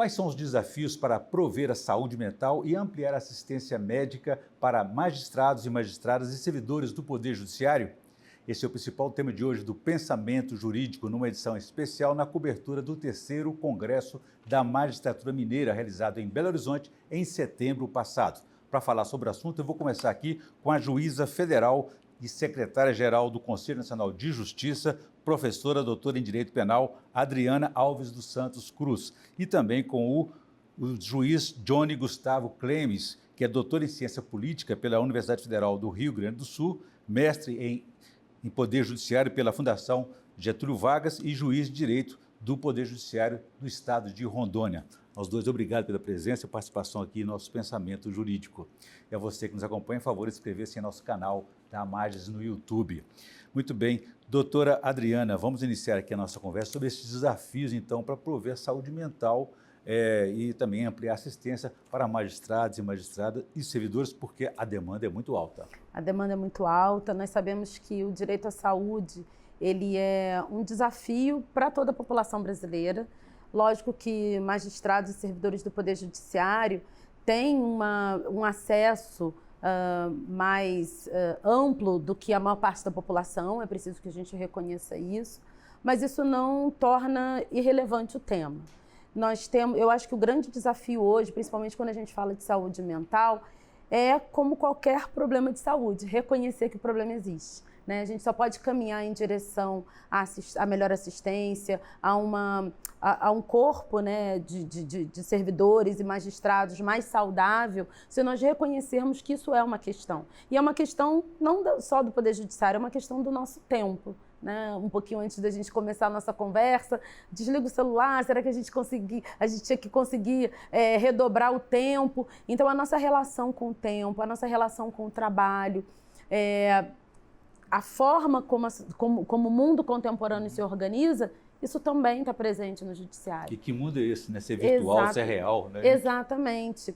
Quais são os desafios para prover a saúde mental e ampliar a assistência médica para magistrados e magistradas e servidores do Poder Judiciário? Esse é o principal tema de hoje do Pensamento Jurídico, numa edição especial na cobertura do 3º Congresso da Magistratura Mineira, realizado em Belo Horizonte em setembro passado. Para falar sobre o assunto, eu vou começar aqui com a juíza federal e secretária-geral do Conselho Nacional de Justiça, professora doutora em Direito Penal, Adriana Alves dos Santos Cruz, e também com o juiz Johnny Gustavo Clemes, que é doutor em Ciência Política pela Universidade Federal do Rio Grande do Sul, mestre em Poder Judiciário pela Fundação Getúlio Vargas e juiz de Direito do Poder Judiciário do Estado de Rondônia. Aos dois, obrigado pela presença e participação aqui em nosso Pensamento Jurídico. E a você que nos acompanha, por favor, inscrever-se em nosso canal da Magis no YouTube. Muito bem, doutora Adriana, vamos iniciar aqui a nossa conversa sobre esses desafios, então, para prover saúde mental e também ampliar assistência para magistrados e magistradas e servidores, porque a demanda é muito alta. A demanda é muito alta, nós sabemos que o direito à saúde, ele é um desafio para toda a população brasileira. Lógico que magistrados e servidores do Poder Judiciário têm um acesso mais amplo do que a maior parte da população, é preciso que a gente reconheça isso, mas isso não torna irrelevante o tema. Eu acho que o grande desafio hoje, principalmente quando a gente fala de saúde mental, é como qualquer problema de saúde, reconhecer que o problema existe. Né? A gente só pode caminhar em direção à melhor assistência, a um corpo, né, de servidores e magistrados mais saudável, se nós reconhecermos que isso é uma questão. E é uma questão não só do Poder Judiciário, é uma questão do nosso tempo. Né? Um pouquinho antes da gente começar a nossa conversa, desliga o celular, será que a gente tinha que conseguir redobrar o tempo? Então, a nossa relação com o tempo, a nossa relação com o trabalho, a forma como o mundo contemporâneo se organiza, isso também está presente no judiciário. E que mundo é esse, né? Ser virtual, ser real, né? Exatamente.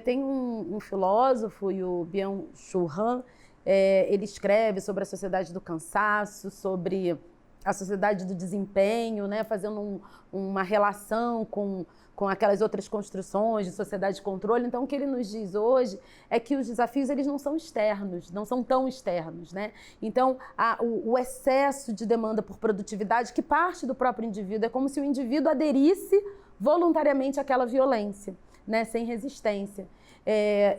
Tem um filósofo, o Byung-Chul Han, ele escreve sobre a sociedade do cansaço, sobre a sociedade do desempenho, né? Fazendo uma relação com aquelas outras construções de sociedade de controle. Então, o que ele nos diz hoje é que os desafios eles não são externos, não são tão externos. Né? Então, o excesso de demanda por produtividade que parte do próprio indivíduo, é como se o indivíduo aderisse voluntariamente àquela violência, né? Sem resistência.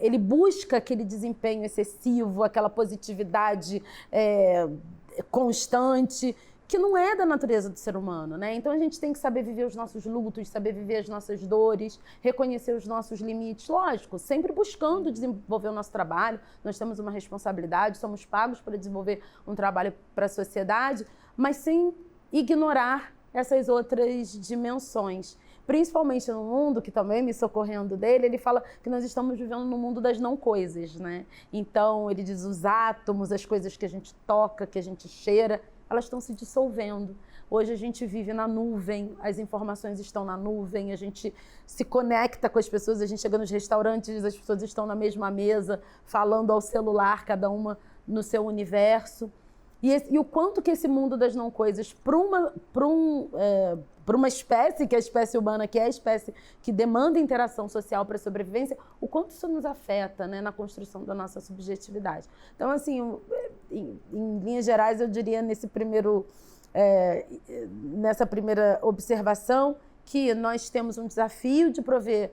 Ele busca aquele desempenho excessivo, aquela positividade constante, que não é da natureza do ser humano, né? Então a gente tem que saber viver os nossos lutos, saber viver as nossas dores, reconhecer os nossos limites, lógico, sempre buscando desenvolver o nosso trabalho. Nós temos uma responsabilidade, somos pagos para desenvolver um trabalho para a sociedade, mas sem ignorar essas outras dimensões. Principalmente no mundo, que também me socorrendo dele, ele fala que nós estamos vivendo no mundo das não coisas, né? Então ele diz os átomos, as coisas que a gente toca, que a gente cheira, elas estão se dissolvendo. Hoje a gente vive na nuvem, as informações estão na nuvem, a gente se conecta com as pessoas, a gente chega nos restaurantes, as pessoas estão na mesma mesa, falando ao celular, cada uma no seu universo. E o quanto que esse mundo das não coisas, para uma espécie, que é a espécie humana, que é a espécie que demanda interação social para a sobrevivência, o quanto isso nos afeta, né, na construção da nossa subjetividade. Então, assim, em linhas gerais, eu diria nessa primeira observação que nós temos um desafio de prover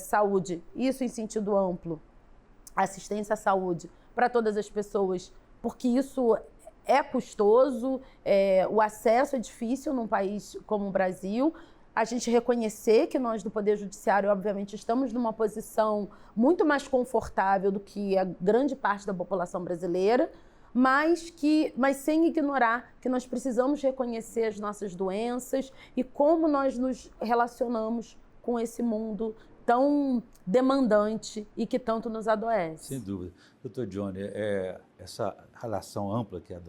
saúde, isso em sentido amplo, assistência à saúde para todas as pessoas, porque isso é custoso, o acesso é difícil num país como o Brasil. A gente reconhecer que nós do Poder Judiciário, obviamente, estamos numa posição muito mais confortável do que a grande parte da população brasileira, mas sem ignorar que nós precisamos reconhecer as nossas doenças e como nós nos relacionamos com esse mundo tão demandante e que tanto nos adoece. Sem dúvida. Doutor Johnny, essa relação ampla que a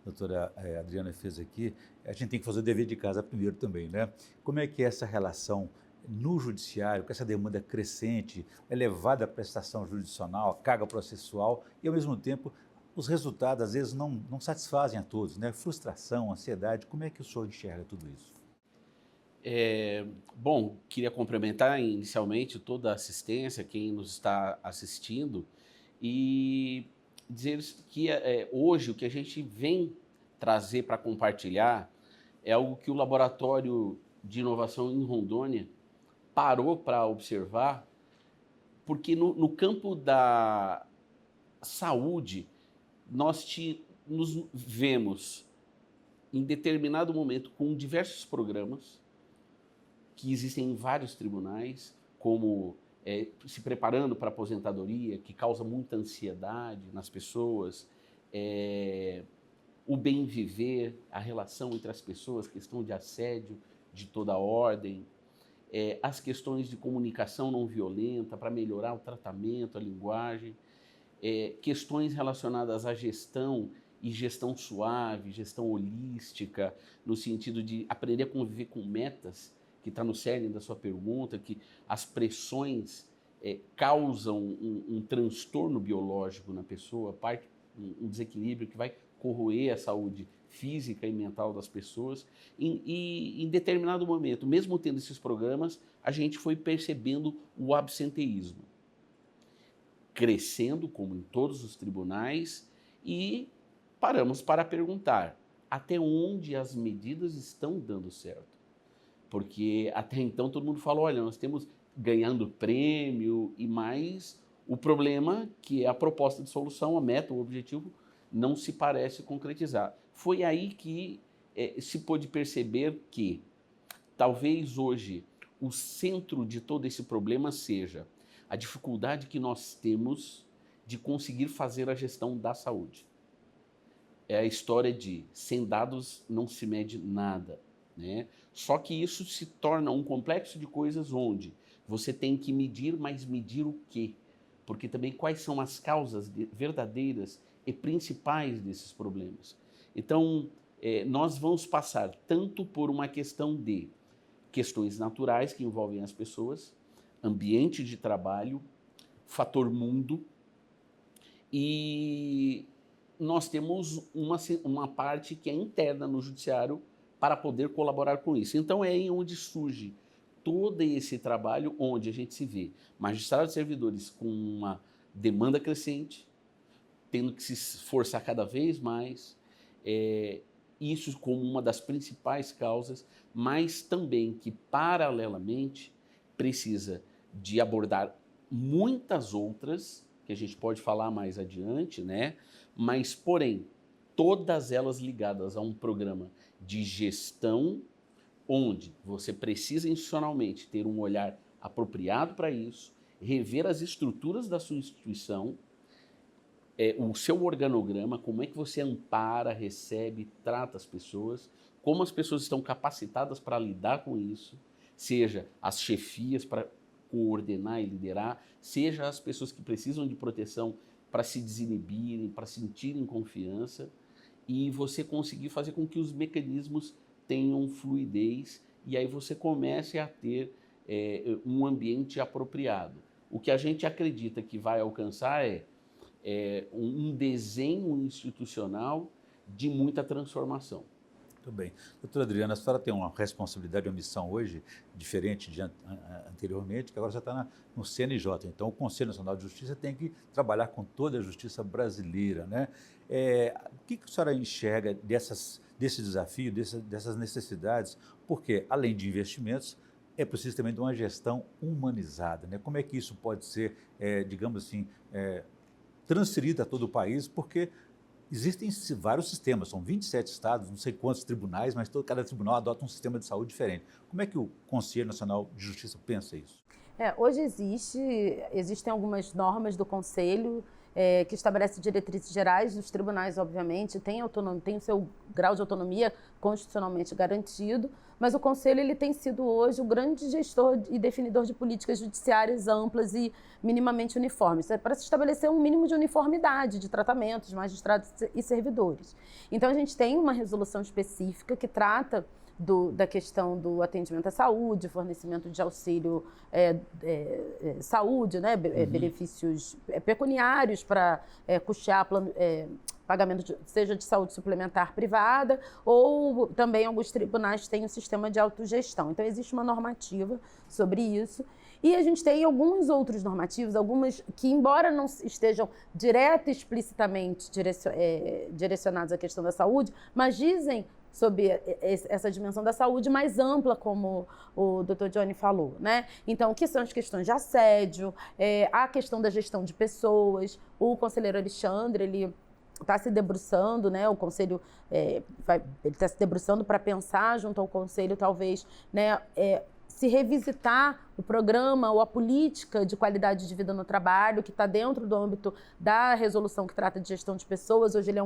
doutora Adriana fez aqui, a gente tem que fazer o dever de casa primeiro também, né? Como é que é essa relação no judiciário, com essa demanda crescente, elevada prestação jurisdicional, carga processual e, ao mesmo tempo, os resultados, às vezes, não satisfazem a todos, né? Frustração, ansiedade, como é que o senhor enxerga tudo isso? Bom, queria cumprimentar inicialmente toda a assistência, quem nos está assistindo, e dizer que hoje o que a gente vem trazer para compartilhar é algo que o Laboratório de Inovação em Rondônia parou para observar, porque no campo da saúde, nós nos vemos em determinado momento com diversos programas que existem em vários tribunais, como se preparando para a aposentadoria, que causa muita ansiedade nas pessoas, o bem viver, a relação entre as pessoas, questão de assédio de toda ordem, as questões de comunicação não violenta para melhorar o tratamento, a linguagem, questões relacionadas à gestão e gestão suave, gestão holística, no sentido de aprender a conviver com metas, que está no cerne da sua pergunta, que as pressões causam um transtorno biológico na pessoa, um desequilíbrio que vai corroer a saúde física e mental das pessoas. E em determinado momento, mesmo tendo esses programas, a gente foi percebendo o absenteísmo crescendo, como em todos os tribunais, e paramos para perguntar até onde as medidas estão dando certo. Porque até então todo mundo falou, olha, nós temos ganhando prêmio e mais o problema que é a proposta de solução, a meta, o objetivo, não se parece concretizar. Foi aí que se pôde perceber que talvez hoje o centro de todo esse problema seja a dificuldade que nós temos de conseguir fazer a gestão da saúde. É a história de sem dados não se mede nada, né? Só que isso se torna um complexo de coisas onde você tem que medir, mas medir o quê? Porque também quais são as causas verdadeiras e principais desses problemas. Então, nós vamos passar tanto por uma questão de questões naturais que envolvem as pessoas, ambiente de trabalho, fator mundo, e nós temos uma parte que é interna no judiciário para poder colaborar com isso. Então é aí onde surge todo esse trabalho, onde a gente se vê magistrados e servidores com uma demanda crescente, tendo que se esforçar cada vez mais, isso como uma das principais causas, mas também que, paralelamente, precisa de abordar muitas outras, que a gente pode falar mais adiante, né? Mas, porém, todas elas ligadas a um programa de gestão, onde você precisa institucionalmente ter um olhar apropriado para isso, rever as estruturas da sua instituição, o seu organograma, como é que você ampara, recebe, trata as pessoas, como as pessoas estão capacitadas para lidar com isso, seja as chefias para coordenar e liderar, seja as pessoas que precisam de proteção para se desinibirem, para sentirem confiança, e você conseguir fazer com que os mecanismos tenham fluidez, e aí você comece a ter um ambiente apropriado. O que a gente acredita que vai alcançar é um desenho institucional de muita transformação. Muito bem. Doutora Adriana, a senhora tem uma responsabilidade, uma missão hoje, diferente de anteriormente, que agora você está no CNJ. Então, o Conselho Nacional de Justiça tem que trabalhar com toda a justiça brasileira, né? O que a senhora enxerga desse desafio, dessas necessidades? Porque, além de investimentos, é preciso também de uma gestão humanizada, né? Como é que isso pode ser, digamos assim, transferida a todo o país? Porque existem vários sistemas, são 27 estados, não sei quantos tribunais, mas cada tribunal adota um sistema de saúde diferente. Como é que o Conselho Nacional de Justiça pensa isso? Hoje existem algumas normas do Conselho que estabelecem diretrizes gerais. Os tribunais, obviamente, têm o seu grau de autonomia constitucionalmente garantido, mas o Conselho ele tem sido hoje o grande gestor e definidor de políticas judiciárias amplas e minimamente uniformes, para se estabelecer um mínimo de uniformidade de tratamento de magistrados e servidores. Então, a gente tem uma resolução específica que trata da questão do atendimento à saúde, fornecimento de auxílio saúde, né, benefícios pecuniários para custear pagamento seja de saúde suplementar privada, ou também alguns tribunais têm um sistema de autogestão. Então, existe uma normativa sobre isso. E a gente tem alguns outros normativos, algumas que, embora não estejam direta e explicitamente direcionados à questão da saúde, mas dizem sobre essa dimensão da saúde mais ampla, como o Dr. Johnny falou, né? Então, que são as questões de assédio, a questão da gestão de pessoas. O conselheiro Alexandre, ele está se debruçando, né? O conselho ele está se debruçando para pensar junto ao conselho, talvez, né? Se revisitar o programa ou a política de qualidade de vida no trabalho, que está dentro do âmbito da resolução que trata de gestão de pessoas. Hoje ele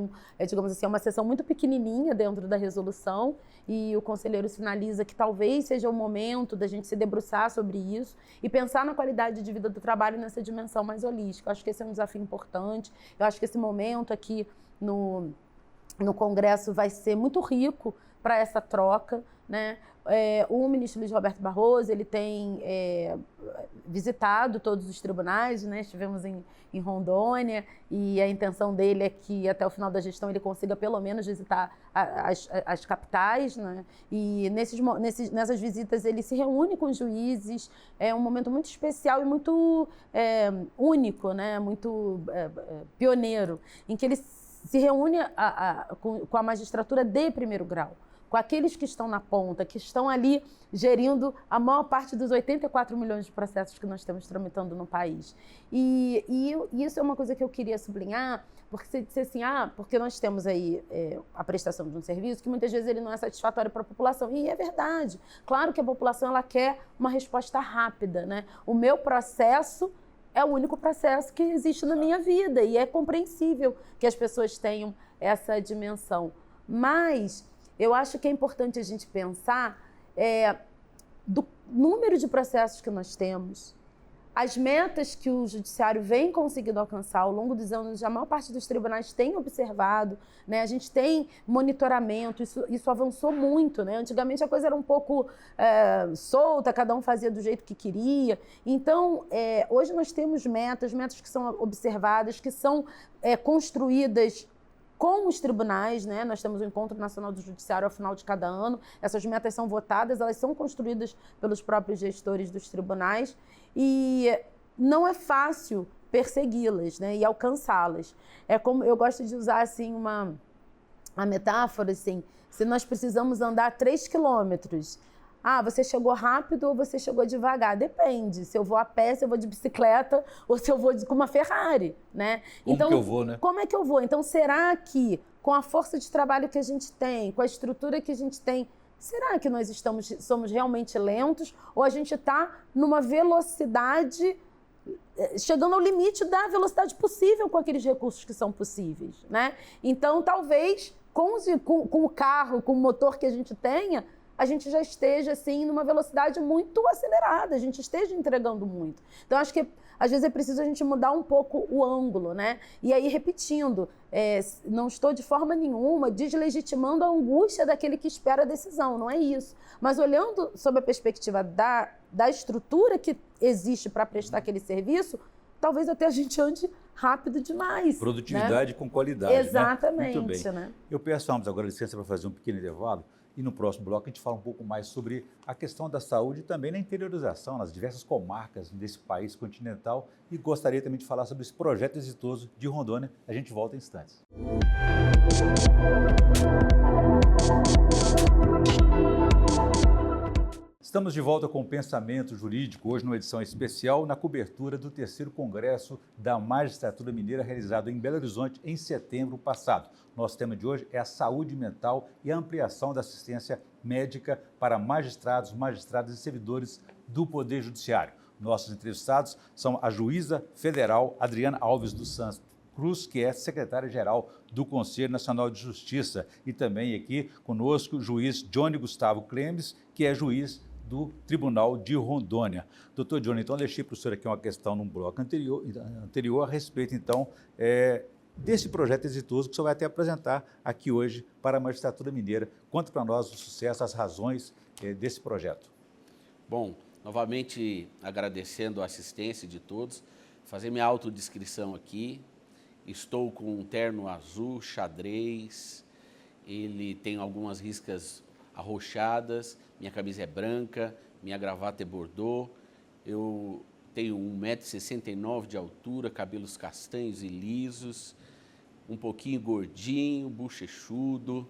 digamos assim, uma seção muito pequenininha dentro da resolução, e o conselheiro sinaliza que talvez seja o momento da gente se debruçar sobre isso e pensar na qualidade de vida do trabalho nessa dimensão mais holística. Eu acho que esse é um desafio importante. Eu acho que esse momento aqui no Congresso vai ser muito rico para essa troca, né? O ministro Luiz Roberto Barroso, ele tem visitado todos os tribunais, né? Estivemos em Rondônia, e a intenção dele é que até o final da gestão ele consiga pelo menos visitar as capitais, né? E nessas visitas ele se reúne com os juízes. É um momento muito especial e muito único, né? Muito pioneiro, em que ele se reúne com a magistratura de primeiro grau, com aqueles que estão na ponta, que estão ali gerindo a maior parte dos 84 milhões de processos que nós temos tramitando no país. E isso é uma coisa que eu queria sublinhar, porque você disse assim, porque nós temos aí a prestação de um serviço que muitas vezes ele não é satisfatório para a população. E é verdade. Claro que a população ela quer uma resposta rápida, né? O meu processo é o único processo que existe na minha vida, e é compreensível que as pessoas tenham essa dimensão. Mas eu acho que é importante a gente pensar do número de processos que nós temos, as metas que o judiciário vem conseguindo alcançar ao longo dos anos. A maior parte dos tribunais tem observado, né? A gente tem monitoramento, isso avançou muito, né? Antigamente a coisa era um pouco solta, cada um fazia do jeito que queria. Então, hoje nós temos metas que são observadas, que são construídas com os tribunais, né? Nós temos o Encontro Nacional do Judiciário ao final de cada ano. Essas metas são votadas, elas são construídas pelos próprios gestores dos tribunais, e não é fácil persegui-las, né? E alcançá-las. Como eu gosto de usar assim uma metáfora assim: se nós precisamos andar 3 quilômetros, você chegou rápido ou você chegou devagar? Depende. Se eu vou a pé, se eu vou de bicicleta ou se eu vou com uma Ferrari, né? Como que eu vou, né? Como é que eu vou? Então, será que com a força de trabalho que a gente tem, com a estrutura que a gente tem, será que nós somos realmente lentos, ou a gente está numa velocidade, chegando ao limite da velocidade possível com aqueles recursos que são possíveis, né? Então, talvez com o carro, com o motor que a gente tenha, a gente já esteja, assim, numa velocidade muito acelerada, a gente esteja entregando muito. Então, acho que, às vezes, é preciso a gente mudar um pouco o ângulo, né? E aí, repetindo, não estou de forma nenhuma deslegitimando a angústia daquele que espera a decisão, não é isso. Mas olhando sob a perspectiva da estrutura que existe para prestar aquele serviço, talvez até a gente ande rápido demais. Produtividade, né? Com qualidade. Exatamente. Né? Muito bem. Né? Eu peço agora licença para fazer um pequeno intervalo. E no próximo bloco a gente fala um pouco mais sobre a questão da saúde e também na interiorização, nas diversas comarcas desse país continental. E gostaria também de falar sobre esse projeto exitoso de Rondônia. A gente volta em instantes. Estamos de volta com o Pensamento Jurídico, hoje numa edição especial na cobertura do 3º Congresso da Magistratura Mineira, realizado em Belo Horizonte em setembro passado. Nosso tema de hoje é a saúde mental e a ampliação da assistência médica para magistrados, magistradas e servidores do Poder Judiciário. Nossos entrevistados são a juíza federal Adriana Alves dos Santos Cruz, que é secretária-geral do Conselho Nacional de Justiça, e também aqui conosco o juiz Johnny Gustavo Clemes, que é juiz do Tribunal de Rondônia. Doutor Johnny, então deixei para o senhor aqui uma questão num bloco anterior a respeito, então, desse projeto exitoso que o senhor vai até apresentar aqui hoje para a magistratura mineira. Conta para nós o sucesso, as razões desse projeto. Bom, novamente agradecendo a assistência de todos, fazer minha autodescrição aqui. estou com um terno azul, xadrez, ele tem algumas riscas arroxadas, minha camisa é branca, minha gravata é bordô, eu tenho 1,69 m de altura, cabelos castanhos e lisos, um pouquinho gordinho, bochechudo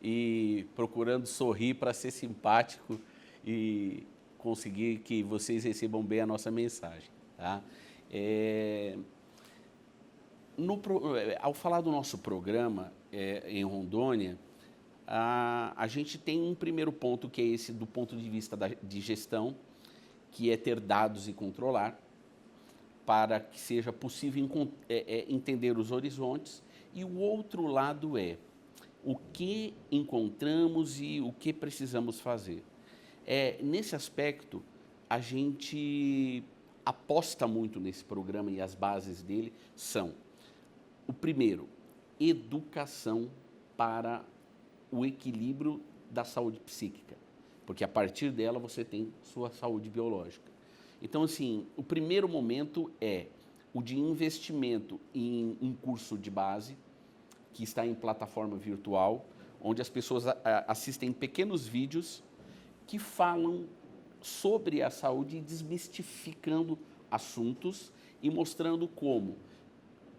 e procurando sorrir para ser simpático e conseguir que vocês recebam bem a nossa mensagem. Tá? Ao falar do nosso programa em Rondônia, a gente tem um primeiro ponto, que é esse do ponto de vista de gestão, que é ter dados e controlar, para que seja possível entender os horizontes, e o outro lado é o que encontramos e o que precisamos fazer. Nesse aspecto, a gente aposta muito nesse programa, e as bases dele são: o primeiro, educação para o equilíbrio da saúde psíquica, porque a partir dela você tem sua saúde biológica. Então, assim, o primeiro momento é o de investimento em um curso de base, que está em plataforma virtual, onde as pessoas assistem pequenos vídeos que falam sobre a saúde, desmistificando assuntos e mostrando como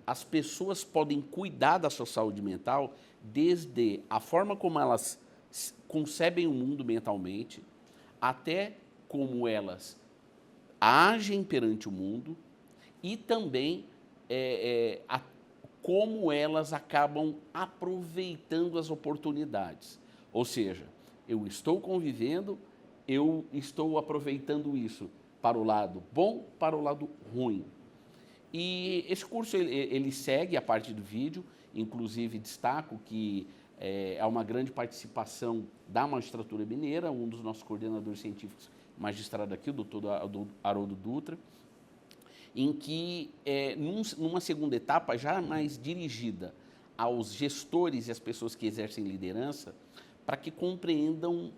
as pessoas podem cuidar da sua saúde mental, desde a forma como elas concebem o mundo mentalmente, até como elas agem perante o mundo, e também como elas acabam aproveitando as oportunidades. Ou seja, eu estou convivendo, eu estou aproveitando isso para o lado bom, para o lado ruim. E esse curso ele segue a parte do vídeo, inclusive destaco que há uma grande participação da magistratura mineira, um dos nossos coordenadores científicos, magistrado aqui, o doutor Haroldo Dutra, em que, numa segunda etapa, já mais dirigida aos gestores e às pessoas que exercem liderança, para que compreendam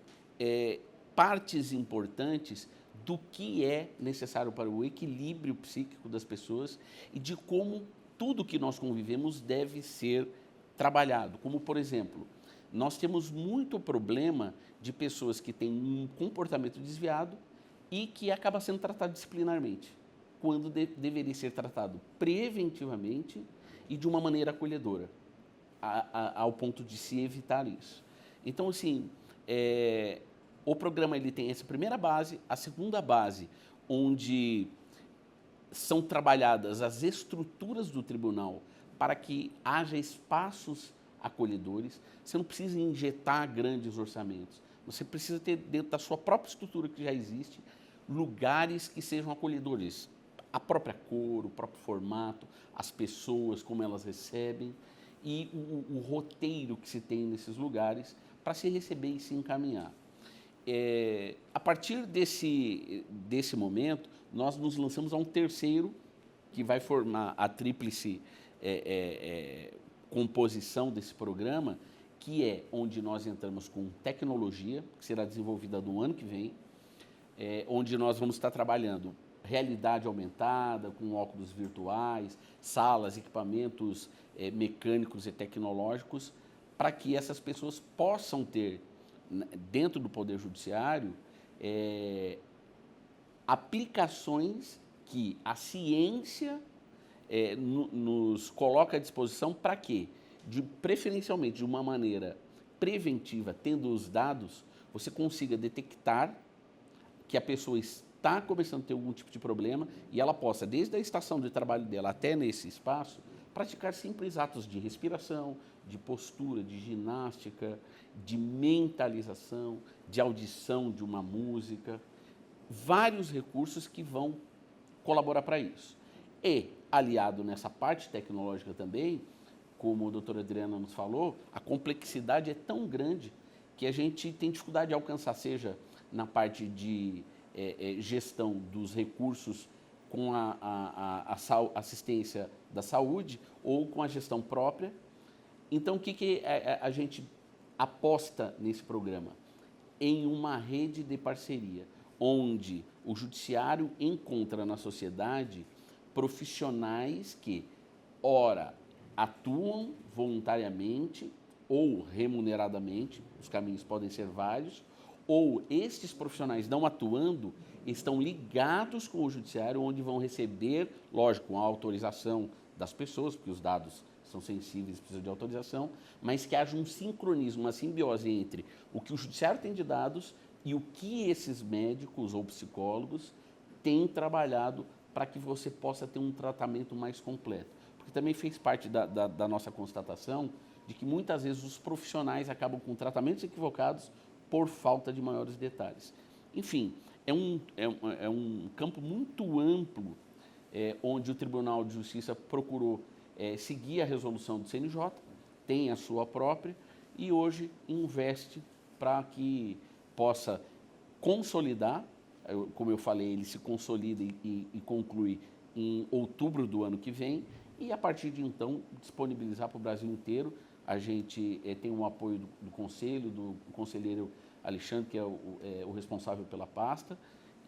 partes importantes do que é necessário para o equilíbrio psíquico das pessoas e de como tudo que nós convivemos deve ser trabalhado. Como, por exemplo, nós temos muito problema de pessoas que têm um comportamento desviado e que acaba sendo tratado disciplinarmente, quando deveria ser tratado preventivamente e de uma maneira acolhedora, ao ponto de se evitar isso. Então, assim, o programa ele tem essa primeira base, a segunda base, onde são trabalhadas as estruturas do tribunal para que haja espaços acolhedores. Você não precisa injetar grandes orçamentos, você precisa ter dentro da sua própria estrutura que já existe, lugares que sejam acolhedores. A própria cor, o próprio formato, as pessoas, como elas recebem, e o roteiro que se tem nesses lugares para se receber e se encaminhar. A partir desse momento, nós nos lançamos a um terceiro, que vai formar a tríplice composição desse programa, que é onde nós entramos com tecnologia, que será desenvolvida no ano que vem, onde nós vamos estar trabalhando realidade aumentada, com óculos virtuais, salas, equipamentos mecânicos e tecnológicos, para que essas pessoas possam ter, dentro do Poder Judiciário, aplicações que a ciência nos coloca à disposição para quê? Preferencialmente de uma maneira preventiva, tendo os dados, você consiga detectar que a pessoa está começando a ter algum tipo de problema e ela possa, desde a estação de trabalho dela até nesse espaço, praticar simples atos de respiração, de postura, de ginástica, de mentalização, de audição de uma música, vários recursos que vão colaborar para isso. E, aliado nessa parte tecnológica também, como a doutora Adriana nos falou, a complexidade é tão grande que a gente tem dificuldade de alcançar, seja na parte de gestão dos recursos com a assistência da saúde ou com a gestão própria. Então, o que a gente aposta nesse programa? Em uma rede de parceria, onde o judiciário encontra na sociedade profissionais que, ora, atuam voluntariamente ou remuneradamente, os caminhos podem ser vários, ou estes profissionais não atuando estão ligados com o judiciário, onde vão receber, lógico, com a autorização das pessoas, porque os dados são sensíveis, precisam de autorização, mas que haja um sincronismo, uma simbiose entre o que o judiciário tem de dados e o que esses médicos ou psicólogos têm trabalhado para que você possa ter um tratamento mais completo. Porque também fez parte da nossa constatação de que muitas vezes os profissionais acabam com tratamentos equivocados por falta de maiores detalhes. Enfim, é um campo muito amplo, onde o Tribunal de Justiça procurou seguir a resolução do CNJ, tem a sua própria, e hoje investe para que possa consolidar, como eu falei, ele se consolida e conclui em outubro do ano que vem, e a partir de então disponibilizar para o Brasil inteiro. A gente tem um apoio do Conselho, do conselheiro Alexandre, que é o responsável pela pasta,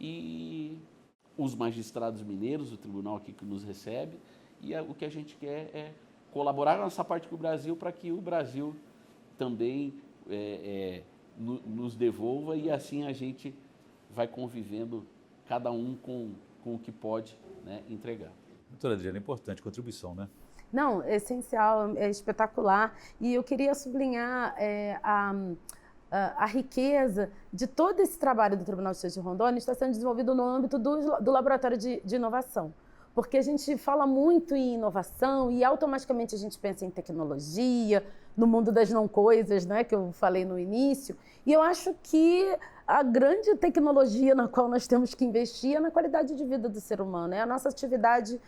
e os magistrados mineiros, o tribunal aqui que nos recebe, e o que a gente quer é colaborar nessa parte com o Brasil para que o Brasil também nos devolva, e assim a gente vai convivendo, cada um com o que pode, né, entregar. Doutora Adriana, importante contribuição, né? Não, é essencial, é espetacular. E eu queria sublinhar a riqueza de todo esse trabalho do Tribunal de Justiça de Rondônia está sendo desenvolvido no âmbito do Laboratório de Inovação. Porque a gente fala muito em inovação e automaticamente a gente pensa em tecnologia, no mundo das não coisas, né, que eu falei no início. E eu acho que a grande tecnologia na qual nós temos que investir é na qualidade de vida do ser humano. É a nossa atividade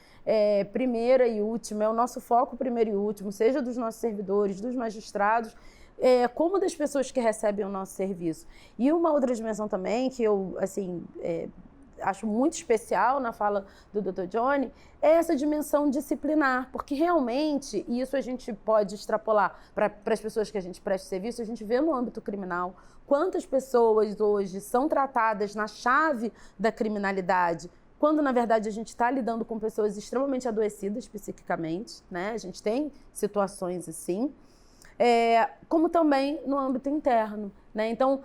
primeira e última, é o nosso foco primeiro e último, seja dos nossos servidores, dos magistrados, como das pessoas que recebem o nosso serviço. E uma outra dimensão também que eu, assim, acho muito especial na fala do Dr. Johnny, é essa dimensão disciplinar, porque realmente, e isso a gente pode extrapolar para as pessoas que a gente presta serviço, a gente vê no âmbito criminal quantas pessoas hoje são tratadas na chave da criminalidade, quando na verdade a gente está lidando com pessoas extremamente adoecidas psiquicamente, né? A gente tem situações assim, como também no âmbito interno, né? Então,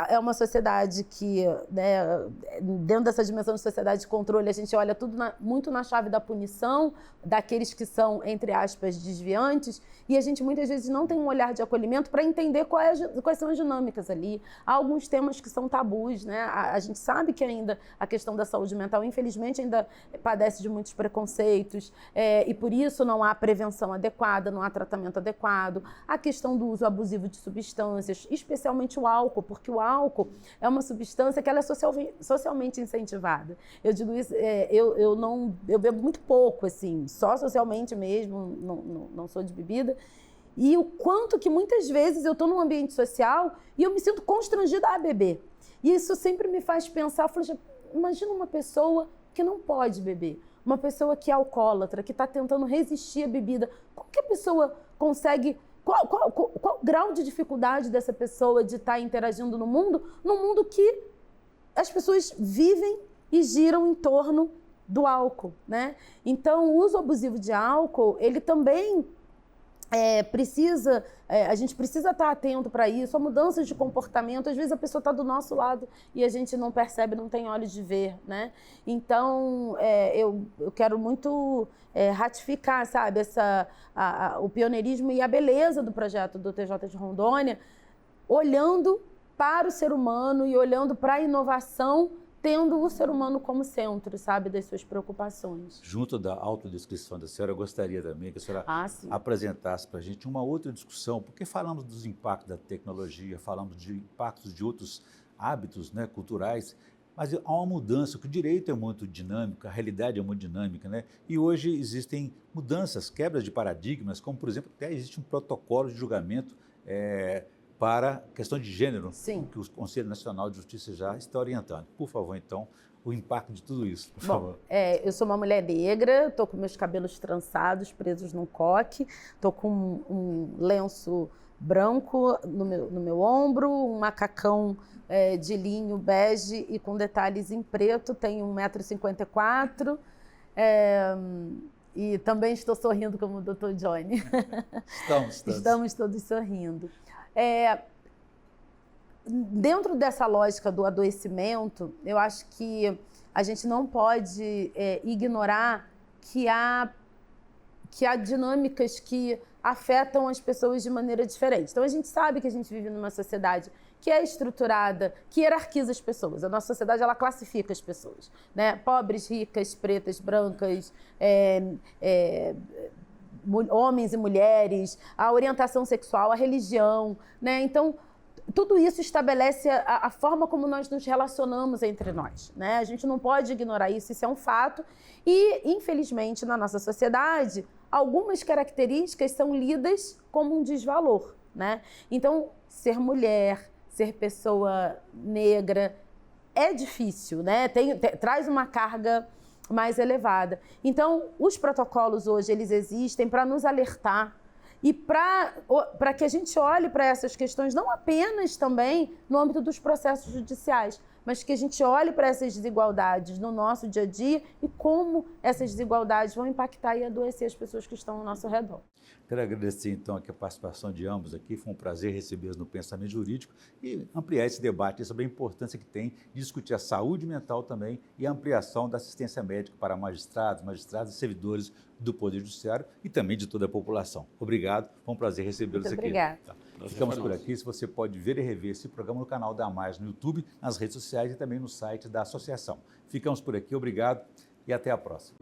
é uma sociedade que, né, dentro dessa dimensão de sociedade de controle, a gente olha tudo muito na chave da punição, daqueles que são, entre aspas, desviantes, e a gente muitas vezes não tem um olhar de acolhimento para entender quais são as dinâmicas ali. Há alguns temas que são tabus, né? A gente sabe que ainda a questão da saúde mental, infelizmente, ainda padece de muitos preconceitos, e por isso não há prevenção adequada, não há tratamento adequado. A questão do uso abusivo de substâncias, especialmente o álcool, porque o álcool é uma substância que ela é socialmente incentivada. Eu digo isso, eu bebo muito pouco, assim, só socialmente mesmo, não sou de bebida. E o quanto que muitas vezes eu estou num ambiente social e eu me sinto constrangida a beber. E isso sempre me faz pensar, eu falo, imagina uma pessoa que não pode beber, uma pessoa que é alcoólatra, que está tentando resistir à bebida. Como que a pessoa consegue... Qual o grau de dificuldade dessa pessoa de estar interagindo no mundo, num mundo que as pessoas vivem e giram em torno do álcool, né? Então, o uso abusivo de álcool, ele também a gente precisa estar atento para isso, a mudanças de comportamento. Às vezes a pessoa está do nosso lado e a gente não percebe, não tem olhos de ver, né? Então, eu quero muito ratificar, sabe, o pioneirismo e a beleza do projeto do TJ de Rondônia, olhando para o ser humano e olhando para a inovação, tendo o ser humano como centro, sabe, das suas preocupações. Junto da autodescrição da senhora, eu gostaria também que a senhora apresentasse para a gente uma outra discussão, porque falamos dos impactos da tecnologia, falamos de impactos de outros hábitos, né, culturais, mas há uma mudança, que o direito é muito dinâmico, a realidade é muito dinâmica, né? E hoje existem mudanças, quebras de paradigmas, como, por exemplo, até existe um protocolo de julgamento para a questão de gênero, Sim, que o Conselho Nacional de Justiça já está orientando. Por favor, então, o impacto de tudo isso, por favor. Eu sou uma mulher negra, estou com meus cabelos trançados, presos num coque, estou com um lenço branco no meu ombro, um macacão de linho bege e com detalhes em preto, tenho 1,54 m, E também estou sorrindo como o Dr. Johnny. Estamos todos. Estamos todos sorrindo. Dentro dessa lógica do adoecimento, eu acho que a gente não pode ignorar que há dinâmicas que afetam as pessoas de maneira diferente. Então, a gente sabe que a gente vive numa sociedade que é estruturada, que hierarquiza as pessoas. A nossa sociedade, ela classifica as pessoas, né? Pobres, ricas, pretas, brancas, homens e mulheres, a orientação sexual, a religião, né? Então, tudo isso estabelece a forma como nós nos relacionamos entre nós, né? A gente não pode ignorar isso, isso é um fato. E, infelizmente, na nossa sociedade, algumas características são lidas como um desvalor, né? Então, ser mulher, ser pessoa negra é difícil, né? Traz uma carga mais elevada. Então, os protocolos hoje, eles existem para nos alertar e para que a gente olhe para essas questões, não apenas também no âmbito dos processos judiciais, mas que a gente olhe para essas desigualdades no nosso dia a dia e como essas desigualdades vão impactar e adoecer as pessoas que estão ao nosso redor. Quero agradecer, então, aqui a participação de ambos aqui. Foi um prazer recebê-los no Pensamento Jurídico e ampliar esse debate sobre a importância que tem de discutir a saúde mental também e a ampliação da assistência médica para magistrados e servidores do Poder Judiciário e também de toda a população. Obrigado, foi um prazer recebê-los aqui. Obrigada. Tá. Ficamos por aqui. Se você pode ver e rever esse programa no canal da Mais no YouTube, nas redes sociais e também no site da associação. Ficamos por aqui, obrigado e até a próxima.